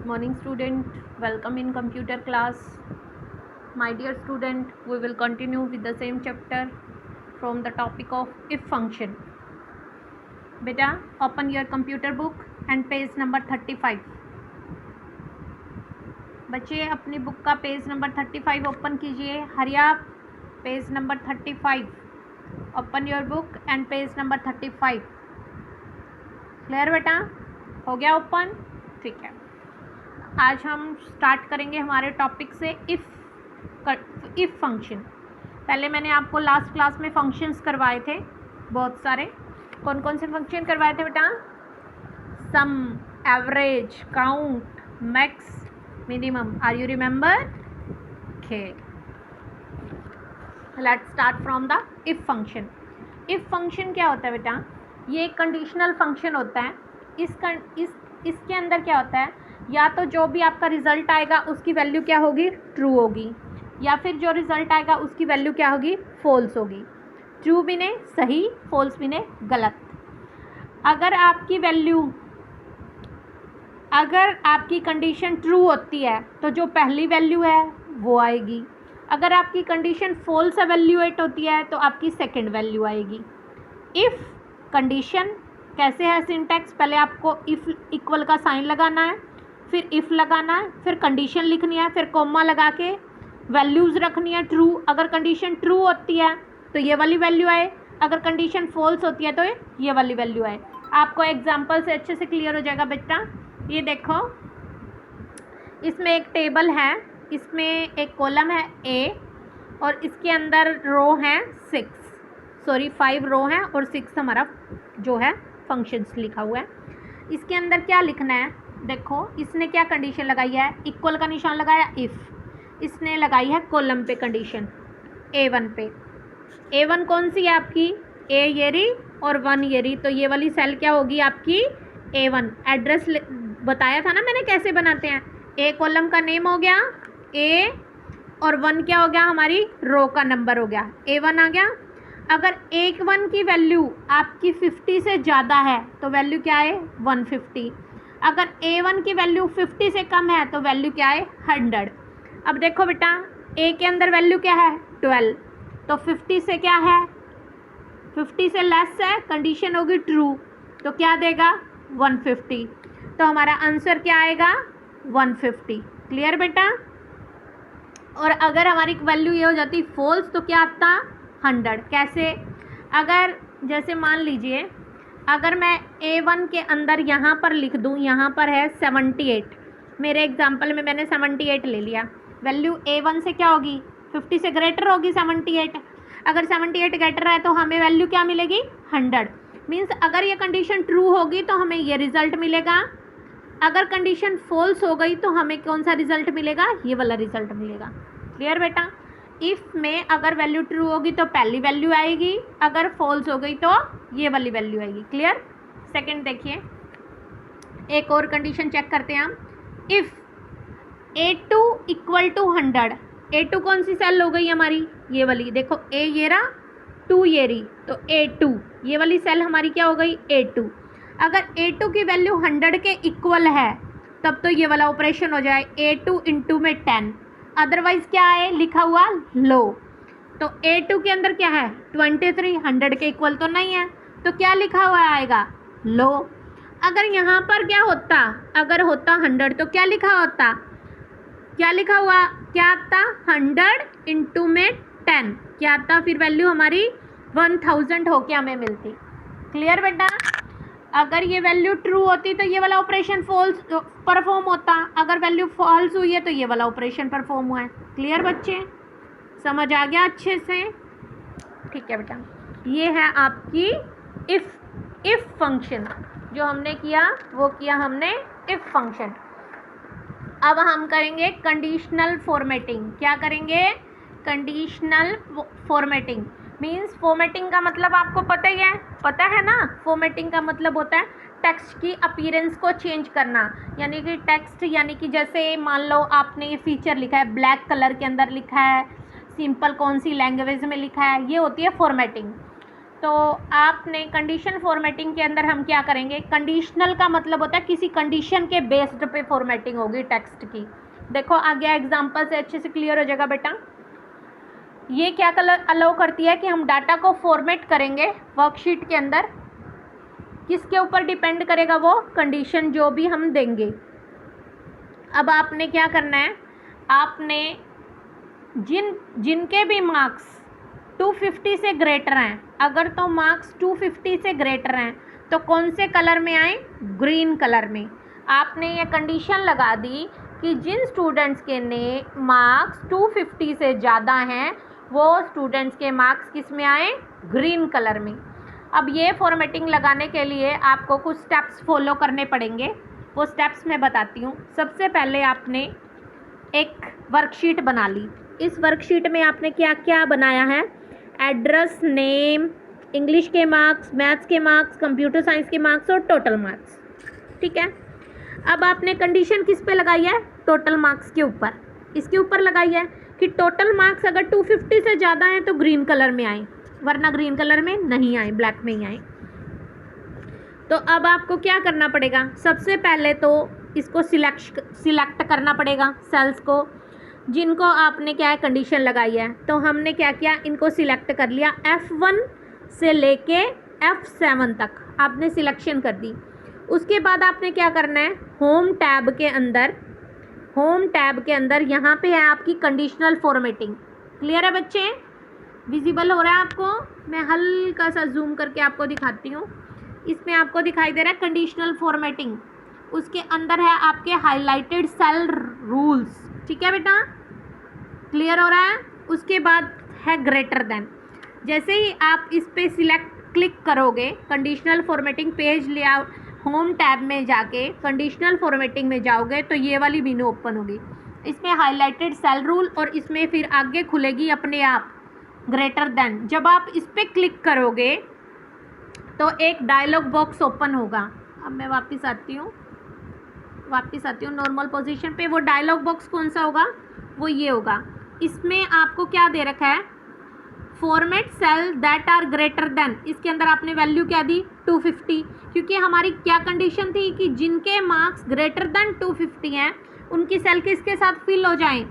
morning student, welcome in computer class. My dear student, we will continue with the same chapter from the topic of if function. Beta, open your computer book and page number 35. बच्चे अपनी book का page number 35 open कीजिए. हरी आप page number 35. Open your book and page number 35. Clear बेटा? हो गया open? ठीक है. आज हम स्टार्ट करेंगे हमारे टॉपिक से इफ़ फंक्शन. पहले मैंने आपको लास्ट क्लास में फंक्शंस करवाए थे बहुत सारे. कौन कौन से फंक्शन करवाए थे बेटा? Sum, average, count, max, minimum. Are you remember? Okay, let's start from the if function. If function क्या होता है बेटा? ये एक कंडीशनल फंक्शन होता है. इसके अंदर क्या होता है? या तो जो भी आपका रिज़ल्ट आएगा उसकी वैल्यू क्या होगी? ट्रू होगी. या फिर जो रिज़ल्ट आएगा उसकी वैल्यू क्या होगी? फॉल्स होगी. ट्रू भी ने सही, फॉल्स भी ने गलत. अगर आपकी कंडीशन ट्रू होती है तो जो पहली वैल्यू है वो आएगी. अगर आपकी कंडीशन फॉल्स एवेल्यूएट होती है तो आपकी सेकंड वैल्यू आएगी. इफ़ कंडीशन कैसे है सिंटैक्स? पहले आपको इफ़ इक्वल का साइन लगाना है, फिर इफ़ लगाना है, फिर कंडीशन लिखनी है, फिर कॉमा लगा के वैल्यूज़ रखनी है ट्रू. अगर कंडीशन ट्रू होती है तो ये वाली वैल्यू आए, अगर कंडीशन फॉल्स होती है तो ये वाली वैल्यू आए. आपको एग्जांपल से अच्छे से क्लियर हो जाएगा बेटा. ये देखो, इसमें एक टेबल है, इसमें एक कॉलम है ए और इसके अंदर रो हैं 5 रो हैं और 6 हमारा जो है फंक्शंस लिखा हुआ है. इसके अंदर क्या लिखना है? देखो, इसने क्या कंडीशन लगाई है? इक्वल का निशान लगाया इफ़. इसने लगाई है कॉलम पे कंडीशन A1 पे. A1 कौन सी है आपकी? ए ये रही और 1 ये रही. तो ये वाली सेल क्या होगी आपकी? A1. एड्रेस बताया था ना मैंने कैसे बनाते हैं. ए कॉलम का नेम हो गया ए और 1 क्या हो गया? हमारी रो का नंबर हो गया. A1 आ गया. अगर A1 की वैल्यू आपकी 50 से ज़्यादा है तो वैल्यू क्या है? 150. अगर A1 की वैल्यू 50 से कम है तो वैल्यू क्या है? 100. अब देखो बेटा, A के अंदर वैल्यू क्या है? 12. तो 50 से क्या है? 50 से लेस है, कंडीशन होगी ट्रू, तो क्या देगा? 150. तो हमारा आंसर क्या आएगा? 150. क्लियर बेटा? और अगर हमारी वैल्यू ये हो जाती फॉल्स तो क्या आता? 100. कैसे? अगर जैसे मान लीजिए, अगर मैं A1 के अंदर यहाँ पर लिख दूँ, यहाँ पर है 78. मेरे एग्जाम्पल में मैंने 78 ले लिया. वैल्यू A1 से क्या होगी? 50 से ग्रेटर होगी 78. अगर 78 ग्रेटर है तो हमें वैल्यू क्या मिलेगी? 100. मीन्स अगर ये कंडीशन ट्रू होगी तो हमें ये रिज़ल्ट मिलेगा. अगर कंडीशन फॉल्स हो गई तो हमें कौन सा रिज़ल्ट मिलेगा? ये वाला रिज़ल्ट मिलेगा. क्लियर बेटा? इफ़ में अगर वैल्यू ट्रू होगी तो पहली वैल्यू आएगी, अगर फॉल्स हो गई तो ये वाली वैल्यू आएगी. क्लियर? सेकंड देखिए, एक और कंडीशन चेक करते हैं हम. If A2 equal to 100. A2 कौन सी सेल हो गई हमारी? ये वाली. देखो, A ये रहा, 2 ये रही, तो A2 ये वाली सेल हमारी क्या हो गई? A2. अगर A2 की वैल्यू 100 के इक्वल है तब तो ये वाला ऑपरेशन हो जाए A2 इंटू में 10. अदरवाइज़ क्या है लिखा हुआ? लो. तो A2 के अंदर क्या है? 23. 100 के इक्वल तो नहीं है, तो क्या लिखा हुआ आएगा? लो. अगर यहाँ पर क्या होता? अगर होता 100 तो क्या लिखा होता? क्या लिखा हुआ? क्या आता? 100 इंटू में 10. क्या आता? फिर वैल्यू हमारी 1000 होके हमें मिलती. क्लियर बेटा? अगर ये वैल्यू ट्रू होती तो ये वाला ऑपरेशन फॉल्स परफॉर्म होता. अगर वैल्यू फॉल्स हुई है तो ये वाला ऑपरेशन परफॉर्म हुआ है. क्लियर बच्चे? समझ आ गया अच्छे से? ठीक है बेटा, ये है आपकी इफ़ फंक्शन. जो हमने किया वो किया हमने इफ़ फंक्शन. अब हम करेंगे कंडीशनल फॉर्मेटिंग. क्या करेंगे? Conditional formatting. मीन्स फॉर्मेटिंग का मतलब आपको पता ही है, पता है ना? फॉर्मेटिंग का मतलब होता है टेक्स्ट की अपीयरेंस को चेंज करना. यानी कि टेक्स्ट, यानी कि जैसे मान लो आपने ये फीचर लिखा है, ब्लैक कलर के अंदर लिखा है, सिंपल कौन सी लैंग्वेज में लिखा है, ये होती है फॉर्मेटिंग. तो आपने कंडीशन फॉर्मेटिंग के अंदर हम क्या करेंगे, कंडीशनल का मतलब होता है किसी कंडीशन के बेस्ड पे फॉर्मेटिंग होगी टेक्स्ट की। देखो आगे एग्जांपल से अच्छे से क्लियर हो जाएगा बेटा। ये क्या कलर अलाउ करती है कि हम डाटा को फॉर्मेट करेंगे वर्कशीट के अंदर, किसके ऊपर डिपेंड करेगा, वो कंडीशन जो भी हम देंगे। अब आपने क्या करना है, आपने जिनके भी मार्क्स 250 से ग्रेटर हैं, अगर तो मार्क्स 250 से ग्रेटर हैं तो कौन से कलर में आए, ग्रीन कलर में। आपने ये कंडीशन लगा दी कि जिन स्टूडेंट्स के ने मार्क्स 250 से ज़्यादा हैं वो स्टूडेंट्स के मार्क्स किस में आए, ग्रीन कलर में। अब ये फॉर्मेटिंग लगाने के लिए आपको कुछ स्टेप्स फॉलो करने पड़ेंगे, वो स्टेप्स मैं बताती हूँ। सबसे पहले आपने एक वर्कशीट बना ली। इस वर्कशीट में आपने क्या क्या बनाया है, एड्रेस, नेम, इंग्लिश के मार्क्स, मैथ्स के मार्क्स, कंप्यूटर साइंस के मार्क्स और टोटल मार्क्स। ठीक है, अब आपने कंडीशन किस पे लगाई है, टोटल मार्क्स के ऊपर। इसके ऊपर लगाई है कि टोटल मार्क्स अगर 250 से ज़्यादा हैं तो ग्रीन कलर में आए, वरना ग्रीन कलर में नहीं आए, ब्लैक में ही आए। तो अब आपको क्या करना पड़ेगा, सबसे पहले तो इसको सिलेक्ट करना पड़ेगा सेल्स को, जिनको आपने क्या है कंडीशन लगाई है। तो हमने क्या किया, इनको सिलेक्ट कर लिया, F1 से लेके F7 तक आपने सिलेक्शन कर दी। उसके बाद आपने क्या करना है, होम टैब के अंदर यहाँ पे है आपकी कंडीशनल फॉर्मेटिंग। क्लियर है बच्चे, विजिबल हो रहा है आपको? मैं हल्का सा जूम करके आपको दिखाती हूँ। इसमें आपको दिखाई दे रहा है कंडीशनल फॉर्मेटिंग, उसके अंदर है आपके हाईलाइटेड सेल रूल्स। ठीक है बेटा, क्लियर हो रहा है? उसके बाद है ग्रेटर देन। जैसे ही आप इस पे सिलेक्ट क्लिक करोगे, conditional formatting page layout home tab में जाके कंडीशनल फॉर्मेटिंग में जाओगे तो ये वाली विंडो ओपन होगी। इसमें हाईलाइटेड सेल रूल और इसमें फिर आगे खुलेगी अपने आप ग्रेटर देन। जब आप इस पर क्लिक करोगे तो एक डायलॉग बॉक्स ओपन होगा। अब मैं वापस आती हूँ नॉर्मल पोजीशन पे। वो डायलॉग बॉक्स कौन सा होगा, वो ये होगा। इसमें आपको क्या दे रखा है, format cell that are greater than. इसके अंदर आपने वैल्यू क्या दी, 250, क्योंकि हमारी क्या कंडीशन थी कि जिनके मार्क्स ग्रेटर देन 250 हैं उनकी सेल किसके साथ फिल हो जाएं,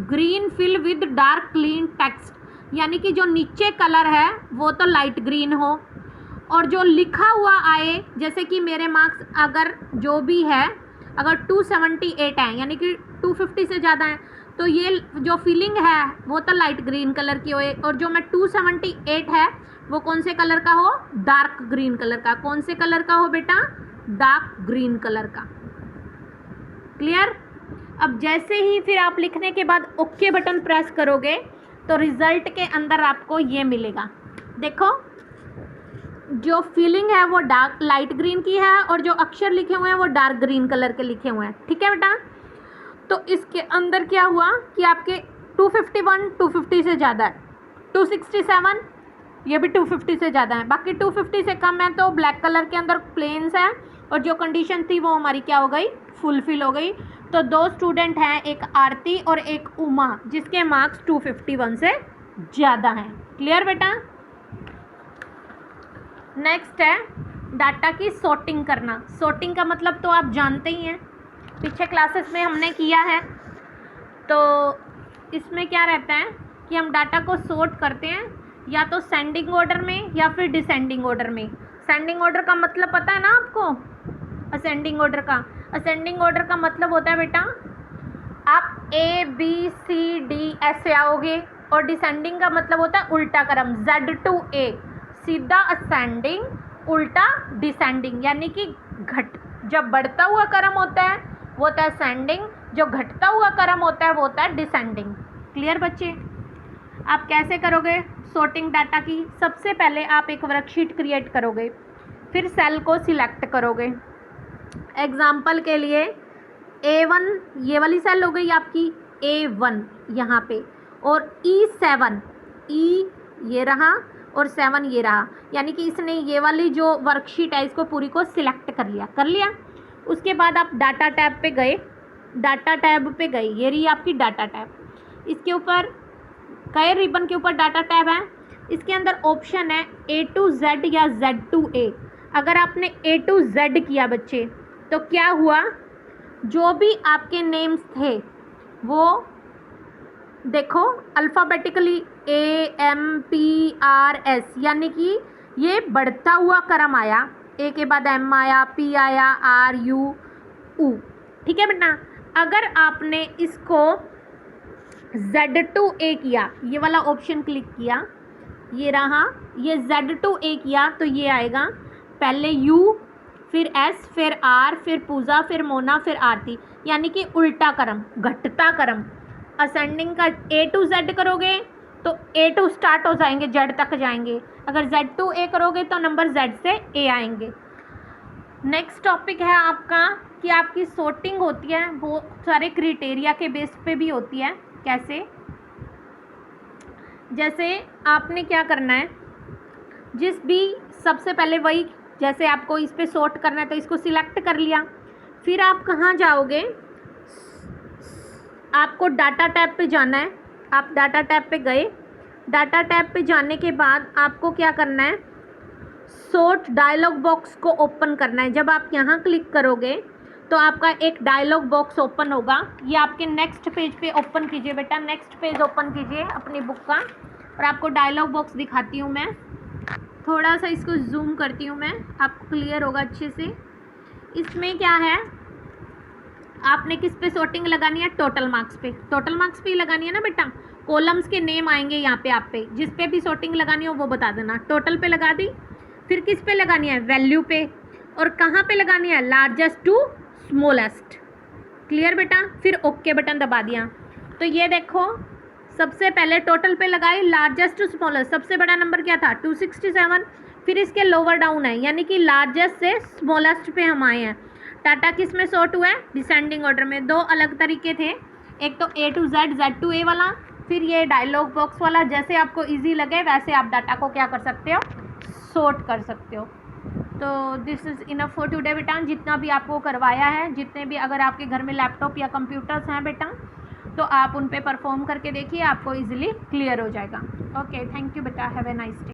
green fill with dark clean text, यानी कि जो नीचे कलर है वो तो लाइट ग्रीन हो और जो लिखा हुआ आए, जैसे कि मेरे मार्क्स अगर जो भी है अगर 278 हैं यानी कि 250 से ज़्यादा है तो ये जो फीलिंग है वो तो लाइट ग्रीन कलर की हो, और जो मैं 278 है वो कौन से कलर का हो, डार्क ग्रीन कलर का। कौन से कलर का हो बेटा, डार्क ग्रीन कलर का। क्लियर? अब जैसे ही फिर आप लिखने के बाद ओके बटन प्रेस करोगे तो रिजल्ट के अंदर आपको ये मिलेगा। देखो जो फीलिंग है वो डार्क लाइट ग्रीन की है और जो अक्षर लिखे हुए हैं वो डार्क ग्रीन कलर के लिखे हुए हैं। ठीक है बेटा, तो इसके अंदर क्या हुआ कि आपके 251 250 से ज़्यादा है, 267 ये भी 250 से ज़्यादा है, बाकी 250 से कम है तो ब्लैक कलर के अंदर प्लेन्स है और जो कंडीशन थी वो हमारी क्या हो गई, फुलफिल हो गई। तो दो स्टूडेंट हैं, एक आरती और एक उमा, जिसके मार्क्स 251 से ज़्यादा हैं। क्लियर बेटा? नेक्स्ट है डाटा की सॉर्टिंग करना। सॉर्टिंग का मतलब तो आप जानते ही हैं, पीछे क्लासेस में हमने किया है। तो इसमें क्या रहता है कि हम डाटा को सॉर्ट करते हैं या तो सेंडिंग ऑर्डर में या फिर डिसेंडिंग ऑर्डर में। सेंडिंग ऑर्डर का मतलब पता है ना आपको, असेंडिंग ऑर्डर का मतलब होता है बेटा आप ABCD ऐसे आओगे, और डिसेंडिंग का मतलब होता है उल्टा क्रम, Z to A, सीधा असेंडिंग उल्टा डिसेंडिंग, यानी कि जब बढ़ता हुआ क्रम होता है वो होता है असेंडिंग, जो घटता हुआ क्रम होता है वो होता है डिसेंडिंग। क्लियर बच्चे? आप कैसे करोगे सॉर्टिंग डाटा की? सबसे पहले आप एक वर्कशीट क्रिएट करोगे, फिर सेल को सिलेक्ट करोगे। एग्जाम्पल के लिए A1 ये वाली सेल हो गई आपकी, A1 यहाँ पे, और E7 E ये रहा और 7 ये रहा, यानी कि इसने ये वाली जो वर्कशीट है इसको पूरी को सिलेक्ट कर लिया। उसके बाद आप डाटा टैब पे गए, ये रही आपकी डाटा टैब। इसके ऊपर कई रिबन के ऊपर डाटा टैब है, इसके अंदर ऑप्शन है A to Z या Z to A। अगर आपने A to Z किया बच्चे तो क्या हुआ, जो भी आपके नेम्स थे वो देखो अल्फ़ाबेटिकली AMPRS, यानी कि ये बढ़ता हुआ क्रम आया, A के बाद M आया, P आया, RU, ठीक है बेटा। अगर आपने इसको Z to A किया, ये वाला ऑप्शन क्लिक किया, ये रहा, ये Z to A किया तो ये आएगा पहले U, फिर S, फिर R, फिर पूजा, फिर मोना, फिर आरती, यानी कि उल्टा क्रम, घटता क्रम। असेंडिंग का A to Z करोगे तो A to स्टार्ट हो जाएंगे, Z तक जाएंगे। अगर Z to A करोगे तो नंबर Z से A आएंगे। नेक्स्ट टॉपिक है आपका कि आपकी सॉर्टिंग होती है वो सारे क्राइटेरिया के बेस पे भी होती है। कैसे, जैसे आपने क्या करना है, जिस भी सबसे पहले वही, जैसे आपको इस पे सॉर्ट करना है तो इसको सिलेक्ट कर लिया, फिर आप कहाँ जाओगे, आपको डाटा टैब पे जाना है। आप डाटा टैब पे गए, डाटा टैब पे जाने के बाद आपको क्या करना है, सॉर्ट डायलॉग बॉक्स को ओपन करना है। जब आप यहाँ क्लिक करोगे तो आपका एक डायलॉग बॉक्स ओपन होगा। ये आपके नेक्स्ट पेज पे ओपन कीजिए बेटा, नेक्स्ट पेज ओपन कीजिए अपनी बुक का, और आपको डायलॉग बॉक्स दिखाती हूँ मैं। थोड़ा सा इसको जूम करती हूँ मैं, आपको क्लियर होगा अच्छे से। इसमें क्या है, आपने किस पे सॉर्टिंग लगानी है, टोटल मार्क्स पे। टोटल मार्क्स पे ही लगानी है ना बेटा, कॉलम्स के नेम आएंगे यहाँ पे, आप पे जिस पे भी सॉर्टिंग लगानी हो वो बता देना। टोटल पे लगा दी, फिर किस पे लगानी है, वैल्यू पे, और कहाँ पे लगानी है, लार्जेस्ट टू स्मॉलेस्ट। क्लियर बेटा, फिर ओके बटन दबा दिया। तो ये देखो सबसे पहले टोटल पे लगाई, लार्जेस्ट टू स्मॉलेस्ट, सबसे बड़ा नंबर क्या था 267, फिर इसके लोअर डाउन है, यानी कि लार्जेस्ट से स्मॉलेस्ट पे हम आए हैं। डाटा किस में सॉर्ट हुआ है, डिसेंडिंग ऑर्डर में। दो अलग तरीके थे, एक तो A to Z, Z to A वाला, फिर ये डायलॉग बॉक्स वाला। जैसे आपको इजी लगे वैसे आप डाटा को क्या कर सकते हो, सॉर्ट कर सकते हो। तो this is enough for today बेटा, जितना भी आपको करवाया है, जितने भी अगर आपके घर में लैपटॉप या कंप्यूटर्स हैं बेटा तो आप उन पे परफॉर्म करके देखिए, आपको इजीली क्लियर हो जाएगा। ओके, थैंक यू बेटा, हैव ए नाइस डे।